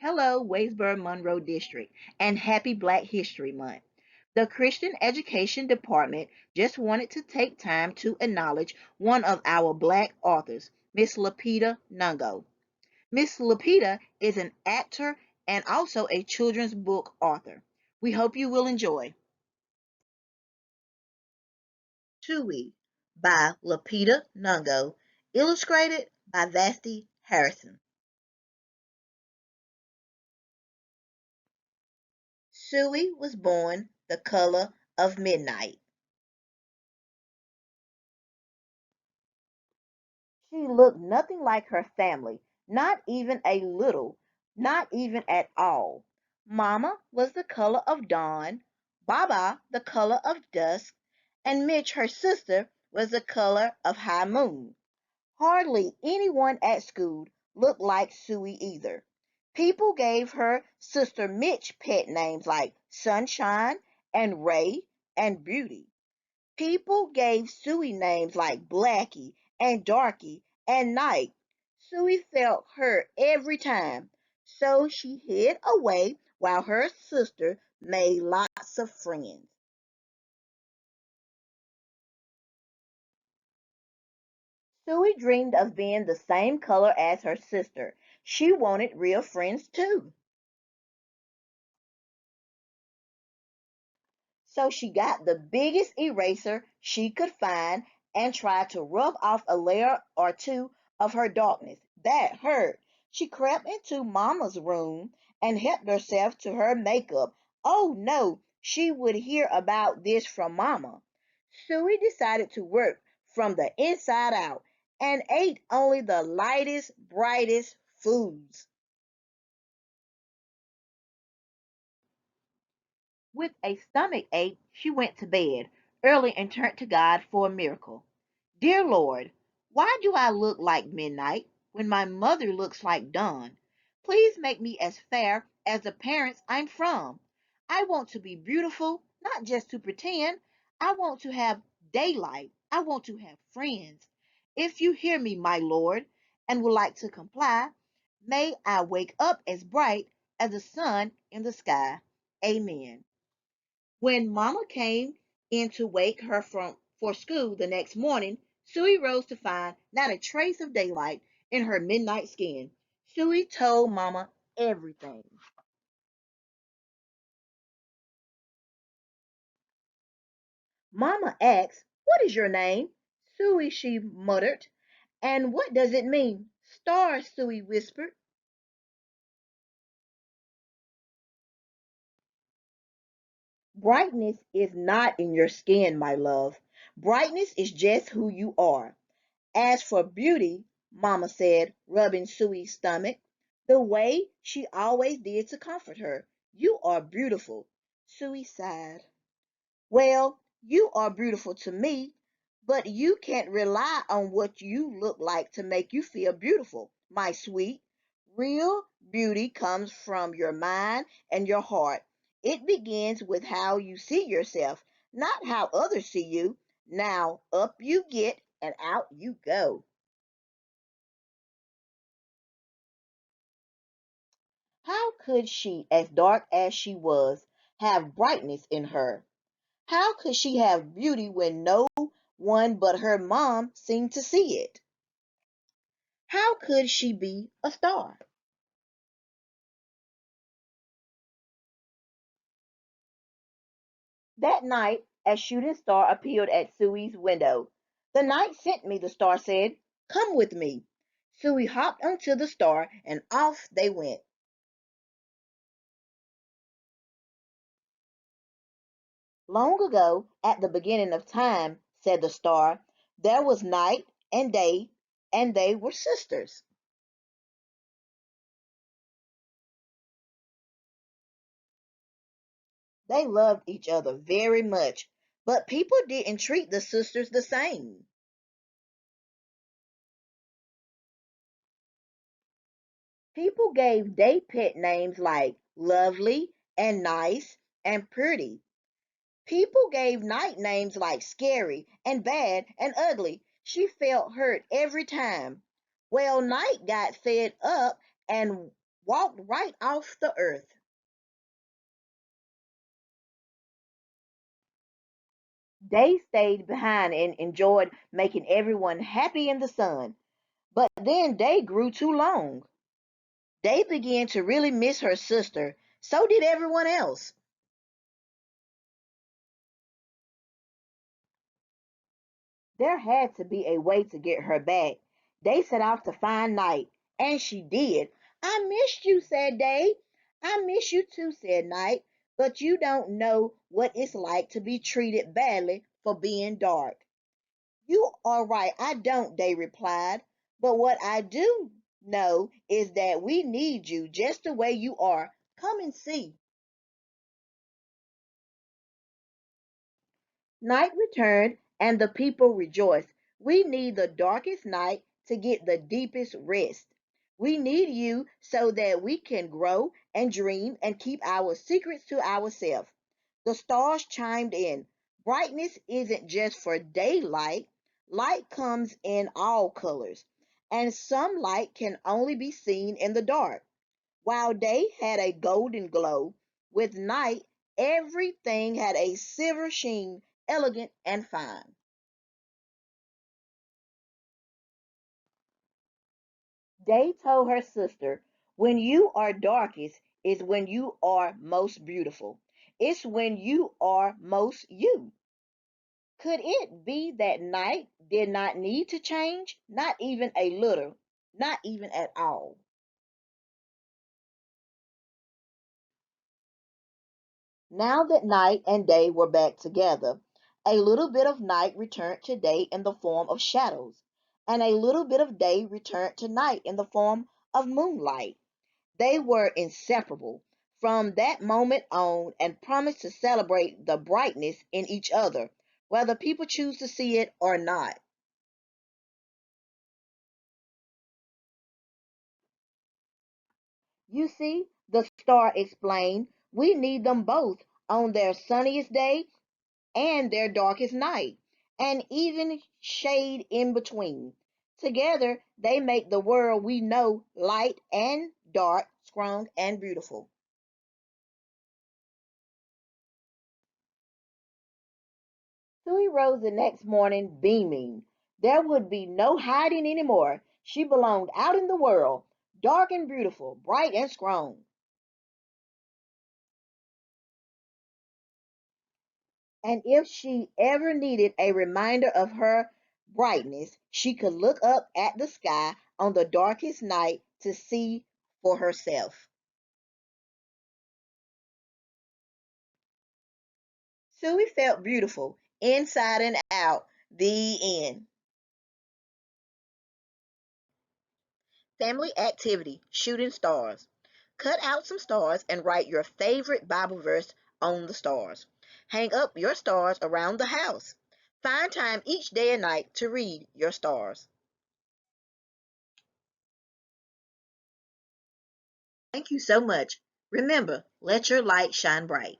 Hello, Waysboro Monroe District, and happy Black History Month. The Christian Education Department just wanted to take time to acknowledge one of our Black authors, Miss Lapita Nungo. Miss Lapita is an actor and also a children's book author. We hope you will enjoy. Tui by Lapita Nungo, illustrated by Vasti Harrison. Sui was born the color of midnight. She looked nothing like her family, not even a little, not even at all. Mama was the color of dawn, Baba the color of dusk, and Mitch, her sister, was the color of high moon. Hardly anyone at school looked like Suey either. People gave her sister Mitch pet names like Sunshine and Ray and Beauty. People gave Suey names like Blackie and Darky and Night. Suey felt hurt every time, so she hid away while her sister made lots of friends. Suey dreamed of being the same color as her sister. She wanted real friends too. So she got the biggest eraser she could find and tried to rub off a layer or two of her darkness. That hurt. She crept into Mama's room and helped herself to her makeup. Oh no, she would hear about this from Mama. Suey decided to work from the inside out and ate only the lightest, brightest foods. With a stomach ache, she went to bed early and turned to God for a miracle. Dear Lord, why do I look like midnight when my mother looks like dawn? Please make me as fair as the parents I'm from. I want to be beautiful, not just to pretend. I want to have daylight. I want to have friends. If you hear me, my Lord, and would like to comply, may I wake up as bright as the sun in the sky. Amen. When Mama came in to wake her from for school the next morning, Suey rose to find not a trace of daylight in her midnight skin. Suey told Mama everything. Mama asked, "What is your name?" "Suey," she muttered. "And what does it mean?" "Star," Suey whispered. Brightness is not in your skin, my love. Brightness is just who you are. As for beauty, Mama said, rubbing Suey's stomach, the way she always did to comfort her, you are beautiful. Suey sighed. Well, you are beautiful to me, but you can't rely on what you look like to make you feel beautiful, my sweet. Real beauty comes from your mind and your heart. It begins with how you see yourself, not how others see you. Now, up you get and out you go. How could she, as dark as she was, have brightness in her? How could she have beauty when no one but her mom seemed to see it? How could she be a star? That night, a shooting star appeared at Suey's window. "The night sent me," the star said. "Come with me." Suey hopped onto the star and off they went. Long ago, at the beginning of time, said the star, there was night and they were sisters. They loved each other very much, but people didn't treat the sisters the same. People gave they pet names like lovely and nice and pretty. People gave Night names like scary and bad and ugly. She felt hurt every time. Well, Night got fed up and walked right off the earth. Day stayed behind and enjoyed making everyone happy in the sun. But then day grew too long. Day began to really miss her sister. So did everyone else. There had to be a way to get her back. Day set out to find Night, and she did. I missed you, said Day. I miss you too, said Night. But you don't know what it's like to be treated badly for being dark. You are right, I don't, Day replied. But what I do know is that we need you just the way you are. Come and see. Night returned, and the people rejoiced. We need the darkest night to get the deepest rest. We need you so that we can grow and dream and keep our secrets to ourselves. The stars chimed in. Brightness isn't just for daylight, light comes in all colors, and some light can only be seen in the dark. While day had a golden glow, with night everything had a silver sheen, elegant and fine. Day told her sister, when you are darkest is when you are most beautiful. It's when you are most you. Could it be that night did not need to change? Not even a little, not even at all. Now that night and day were back together, a little bit of night returned to day in the form of shadows, and a little bit of day returned to night in the form of moonlight. They were inseparable from that moment on and promised to celebrate the brightness in each other, whether people choose to see it or not. You see, the star explained, we need them both on their sunniest day and their darkest night, and even shade in between. Together, they make the world we know light and dark, strong and beautiful. Sue rose the next morning beaming. There would be no hiding any more. She belonged out in the world, dark and beautiful, bright and strong. And if she ever needed a reminder of her brightness, she could look up at the sky on the darkest night to see for herself. Suey felt beautiful inside and out. The end. Family activity shooting stars. Cut out some stars and write your favorite Bible verse on the stars. Hang up your stars around the house. Find time each day and night to read your stars. Thank you so much. Remember, let your light shine bright.